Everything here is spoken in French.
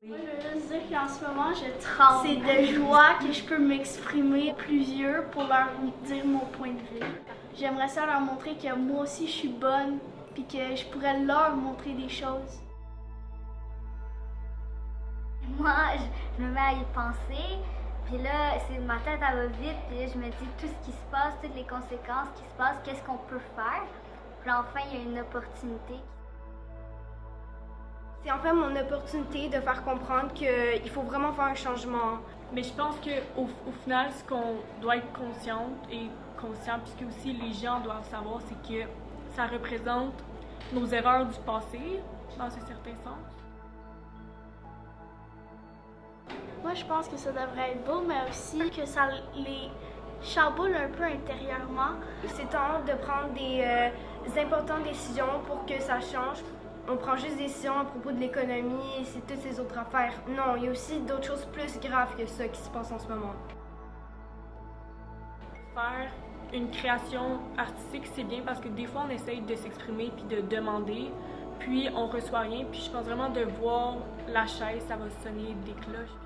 Moi, je veux juste dire qu'en ce moment, je tremble. C'est de joie que je peux m'exprimer plusieurs pour leur dire mon point de vue. J'aimerais ça leur montrer que moi aussi, je suis bonne, puis que je pourrais leur montrer des choses. Moi, je me mets à y penser, puis là, ma tête, elle va vite, puis là, je me dis tout ce qui se passe, toutes les conséquences qui se passent, qu'est-ce qu'on peut faire. Puis là, enfin, il y a une opportunité. C'est en fait mon opportunité de faire comprendre qu'il faut vraiment faire un changement. Mais je pense qu'au final, ce qu'on doit être consciente et conscient, puisque aussi les gens doivent savoir, c'est que ça représente nos erreurs du passé, dans un certain sens. Moi, je pense que ça devrait être beau, mais aussi que ça les chamboule un peu intérieurement. C'est temps de prendre des importantes décisions pour que ça change. On prend juste des décisions à propos de l'économie et c'est toutes ces autres affaires. Non, il y a aussi d'autres choses plus graves que ça qui se passent en ce moment. Faire une création artistique, c'est bien parce que des fois, on essaye de s'exprimer puis de demander, puis on reçoit rien. Puis je pense vraiment de voir la chaise, ça va sonner des cloches.